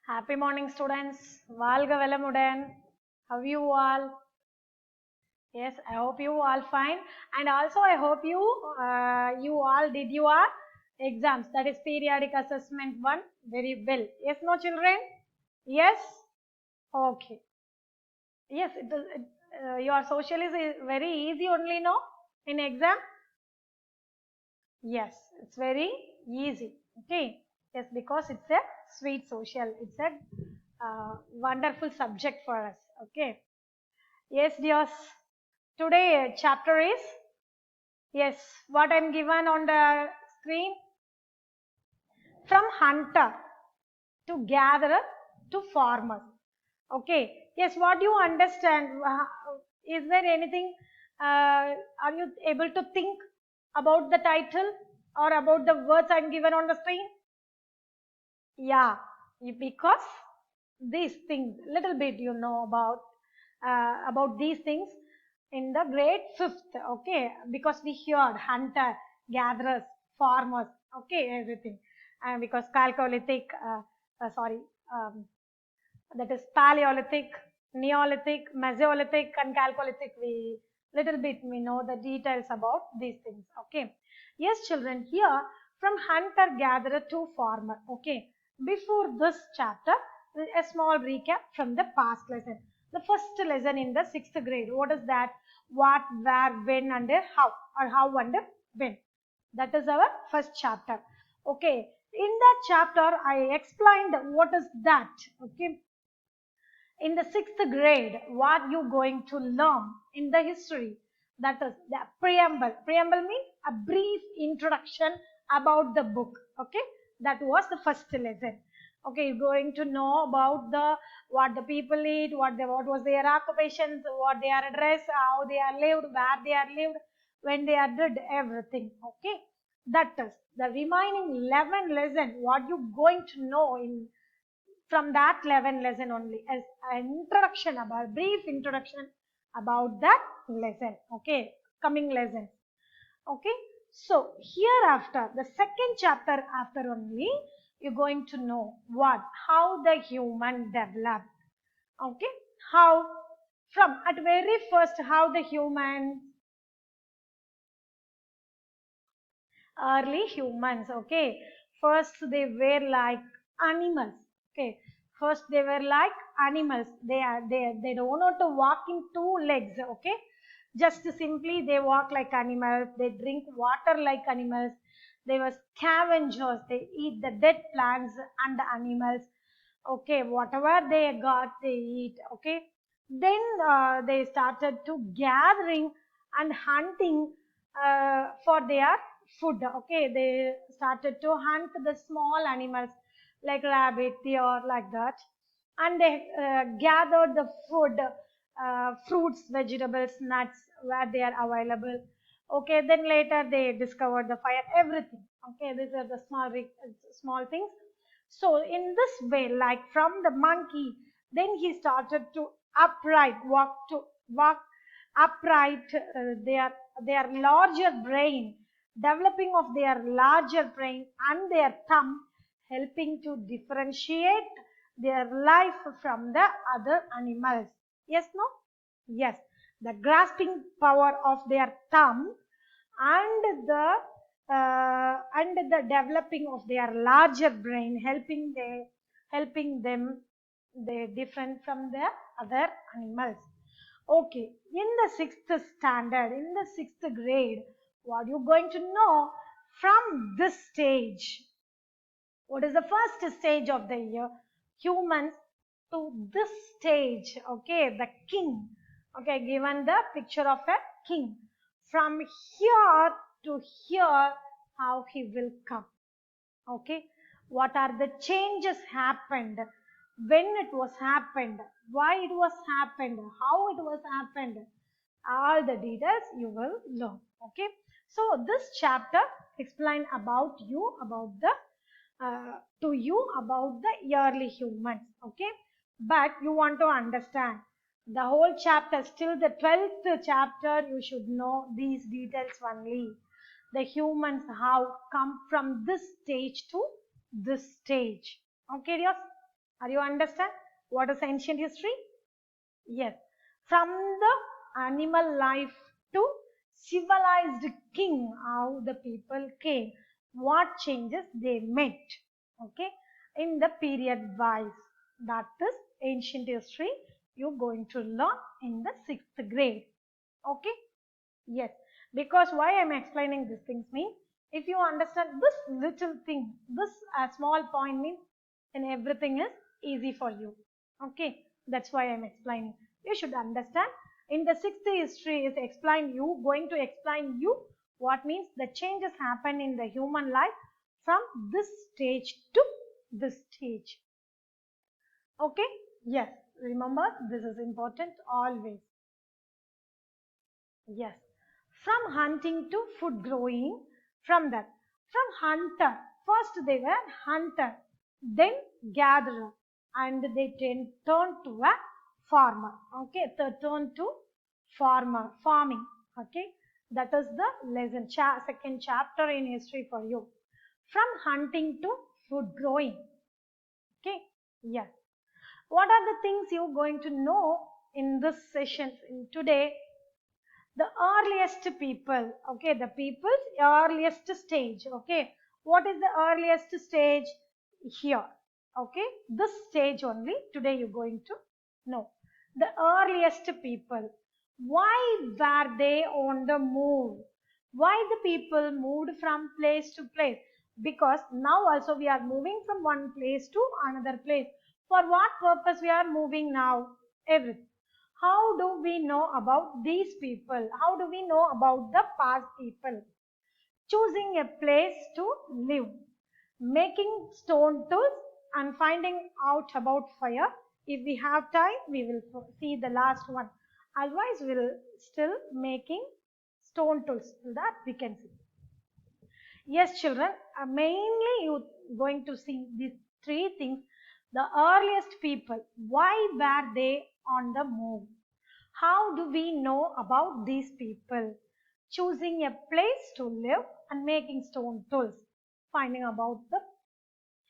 Happy morning, students. Valga Velamudan. How are you all? Yes, I hope you all fine. And also, I hope you all did your exams. That is periodic assessment one very well. Yes, no children? Yes. Okay. Yes, your social is very easy only, no? In exam. Yes, it's very easy. Okay. Yes, because it's a sweet social. It's a wonderful subject for us. Okay. Yes, dears. Today chapter is yes. What I'm given on the screen, from hunter to gatherer to farmer. Okay. Yes. What do you understand? Is there anything? Are you able to think about the title or about the words I'm given on the screen? Yeah, because these things, little bit you know about these things in the grade fifth. Okay, because we heard hunter, gatherers, farmers. Okay, everything, and because Chalcolithic, sorry, um, that is Paleolithic, Neolithic, Mesolithic, and Chalcolithic. We little bit we know the details about these things. Okay, yes, children. Here from hunter gatherer to farmer. Okay, before this chapter, a small recap from the past lesson. The first lesson in the sixth grade. What is that? What, where, when, and how, or how and when. That is our first chapter. Okay, in that chapter, I explained what is that. Okay, in the sixth grade, what you going to learn in the history, that is the preamble means a brief introduction about the book. Okay, that was the first lesson. Okay, you're going to know about the what the people eat, what was their occupations, what they are dressed, how they are lived, where they are lived, when they are did everything. Okay, that is the remaining 11 lesson what you going to know in from that 11 lesson only as an introduction, about brief introduction about that lesson. Okay, coming lesson. Okay, so hereafter the second chapter after only you're going to know what, how the human developed. Okay, how, from at very first, how the human, early humans. Okay, first they were like animals. Okay, first they were like animals. They don't know to walk in two legs. Okay, just simply they walk like animals, they drink water like animals, they were scavengers, they eat the dead plants and the animals. Okay, whatever they got they eat. Okay, then they started to gathering and hunting for their food. Okay, they started to hunt the small animals like rabbit, deer, like that, and they gathered the food, fruits, vegetables, nuts where they are available. Okay, then later they discovered the fire, everything. Okay, these are the small things. So in this way, like from the monkey, then he started to walk upright. Their larger brain, developing of their larger brain and their thumb, helping to differentiate their life from the other animals. Yes, no? Yes, the grasping power of their thumb and the developing of their larger brain, helping them they different from the other animals. Okay, in the sixth standard, in the sixth grade, what you going to know from this stage? What is the first stage of the year? Humans to this stage. Okay, the king. Okay, given the picture of a king. From here to here, how he will come. Okay, what are the changes happened, when it was happened, why it was happened, how it was happened, all the details you will learn. Okay, so this chapter explain about you about the to you about the early humans. Okay, but you want to understand the whole chapter, still the 12th chapter, you should know these details only. The humans have come from this stage to this stage. Okay, dears? Are you understand what is ancient history? Yes. From the animal life to civilized king, how the people came, what changes they met. Okay. In the period wise. That is ancient history. You're going to learn in the 6th grade. Okay. Yes. Because why I'm explaining these things means, if you understand this little thing, this small point means, then everything is easy for you. Okay, that's why I'm explaining. You should understand. In the 6th history is going to explain you what means the changes happen in the human life from this stage to this stage. Okay, yes, remember this is important always. Yes, from hunting to food growing, from that, from hunter, first they were hunter, then gatherer, and they turned to a farmer. Okay, they turned to farming. Okay, that is the lesson, second chapter in history for you. From hunting to food growing. Okay, yes. What are the things you're going to know in this session in today? The earliest people, okay, the people's earliest stage. Okay, what is the earliest stage? Here, okay, this stage only today you're going to know. The earliest people, why were they on the move? Why the people moved from place to place? Because now also we are moving from one place to another place. For what purpose we are moving now? Everything. How do we know about these people? How do we know about the past people? Choosing a place to live, making stone tools, and finding out about fire. If we have time, we will see the last one. Otherwise, we'll still making stone tools so that we can see. Yes, children, mainly you going to see these three things. The earliest people, why were they on the move? How do we know about these people? Choosing a place to live and making stone tools. Finding about the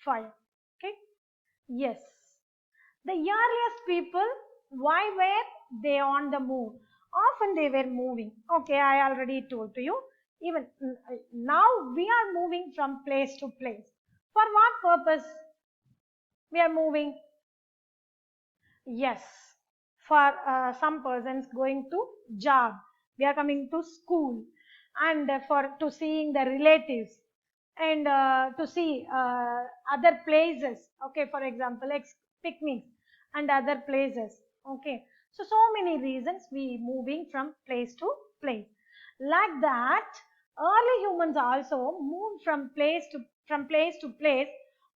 fire. Okay. Yes. The earliest people, why were they on the move? Often they were moving. Okay, I already told to you. Even now we are moving from place to place. For what purpose we are moving? Yes, for some persons going to job, we are coming to school, and for to seeing the relatives, and to see other places. Okay, for example, like picnics and other places. Okay, so many reasons we moving from place to place. Like that, early humans also moved from place to place.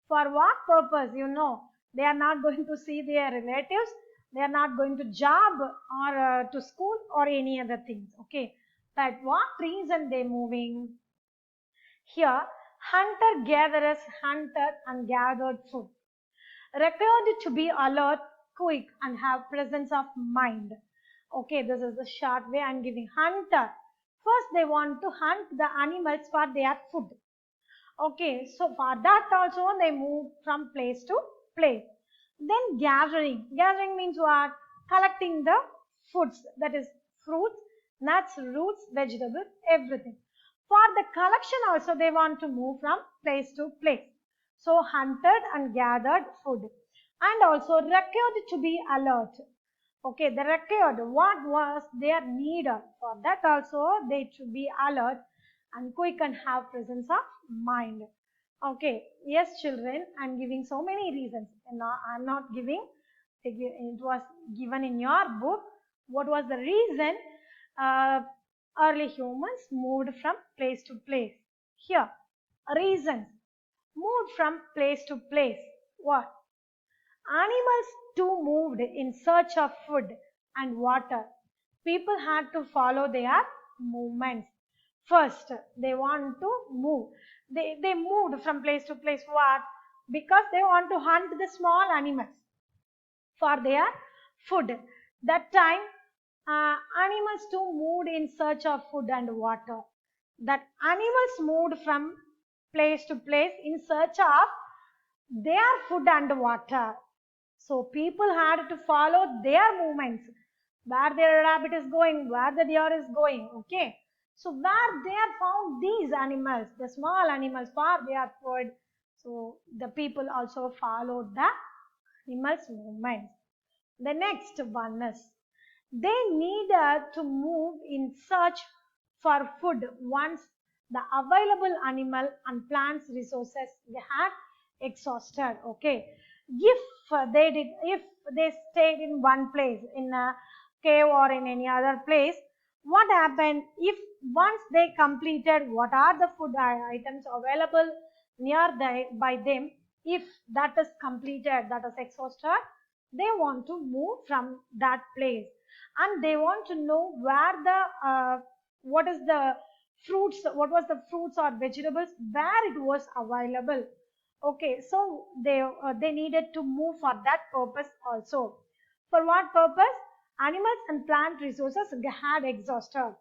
For what purpose? You know, they are not going to see their relatives. They are not going to job or to school or any other things. Okay, but what reason they moving? Here, hunter gatherers hunted and gathered food. Required to be alert, quick, and have presence of mind. Okay, this is the short way I'm giving. Hunter. First, they want to hunt the animals for their food. Okay, so for that also they move from place to place. Then gathering. Gathering means what? Collecting the foods, that is fruits, nuts, roots, vegetables, everything. For the collection also they want to move from place to place. So hunted and gathered food. And also required to be alert. Okay, the required, what was their need? For that also they should be alert and quick and have presence of mind. Okay, yes children, I'm giving so many reasons. And I'm not giving, it was given in your book. What was the reason uh, early humans moved from place to place? Here, reasons. Moved from place to place. What? Animals too moved in search of food and water. People had to follow their movements. First, they want to move. They moved from place to place. What? Because they want to hunt the small animals for their food. That time, animals too moved in search of food and water. That animals moved from place to place in search of their food and water. So people had to follow their movements, where their rabbit is going, where the deer is going. Okay. So where they are found these animals, the small animals for their food. So the people also followed the animals' movements. The next one is they needed to move in search for food once the available animal and plants resources they had exhausted. Okay, if they stayed in one place in a cave or in any other place, what happened if once they completed what are the food items available by them, if that is completed, that is exhausted, they want to move from that place and they want to know where the what is the fruits, what was the fruits or vegetables where it was available. Okay, so they needed to move for that purpose also. For what purpose? Animals and plant resources had exhausted.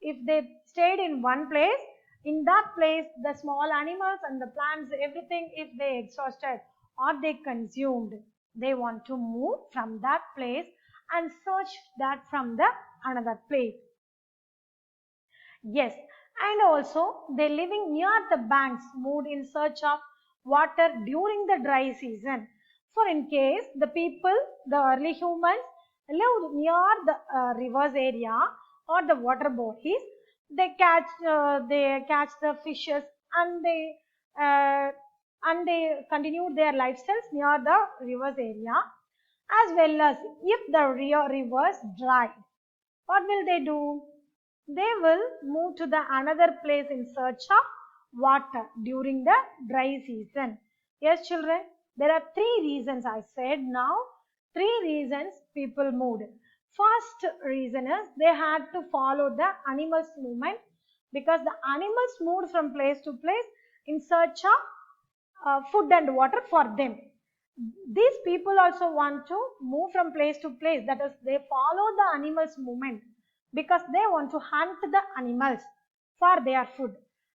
If they stayed in one place, in that place the small animals and the plants, everything, if they exhausted or they consumed, they want to move from that place and search that from the another place. Yes, and also they living near the banks moved in search of water during the dry season. For in case the people, the early humans lived near the rivers area or the water bodies, they catch the fishes and uh, they continued their lifestyles near the rivers area, as well as if the rivers dried, what will they do? They will move to the another place in search of water during the dry season. Yes, children, there are three reasons I said now. Three reasons people moved. First reason is they had to follow the animals' movement, because the animals moved from place to place in search of food and water for them. These people also want to move from place to place, that is they follow the animals movement because they want to hunt the animals for their food.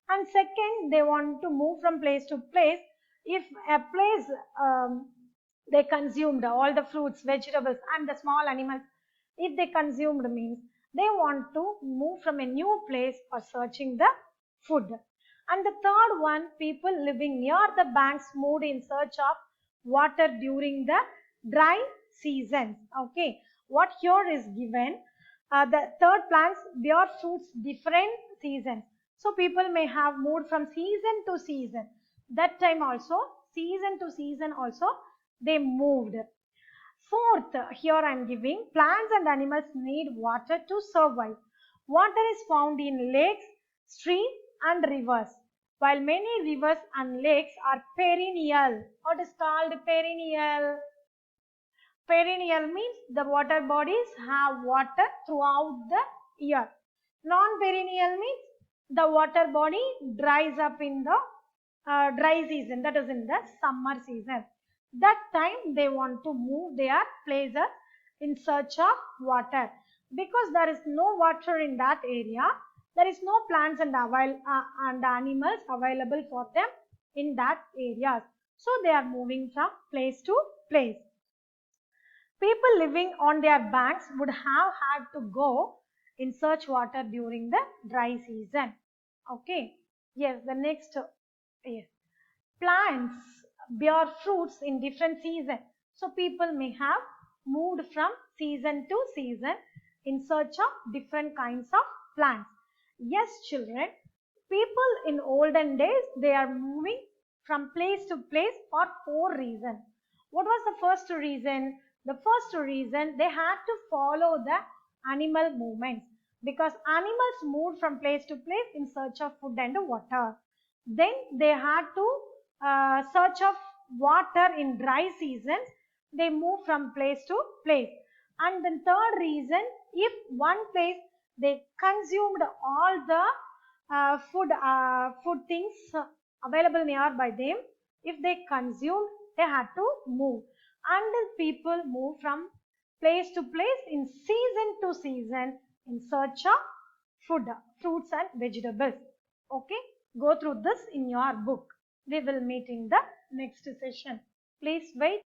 And second, they want to move from place to place. If a place they consumed all the fruits, vegetables and the small animals, if they consumed means they want to move from a new place for searching the food. And the third one, people living near the banks moved in search of water during the dry seasons. Okay, what here is given, the third plants bear fruits different seasons. So people may have moved from season to season. That time also, season to season also, they moved. Fourth, here I am giving plants and animals need water to survive. Water is found in lakes, streams and rivers. While many rivers and lakes are perennial. What is called perennial? Perennial means the water bodies have water throughout the year. Non-perennial means the water body dries up in the dry season, that is in the summer season. That time they want to move their places in search of water, because there is no water in that area. There is no plants and animals available for them in that areas. So they are moving from place to place. People living on their banks would have had to go in search water during the dry season. Okay. Yes, the next. Yes. Plants bear fruits in different seasons. So people may have moved from season to season in search of different kinds of plants. Yes, children, people in olden days, they are moving from place to place for four reasons. What was the first reason? The first reason, they had to follow the animal movements, because animals moved from place to place in search of food and water. Then they had to search of water in dry seasons. They move from place to place. And the third reason, if one place they consumed all the food things available nearby them, if they consumed, they had to move. And the people move from place to place in season to season in search of food, fruits and vegetables. Okay, go through this in your book. We will meet in the next session. Please wait.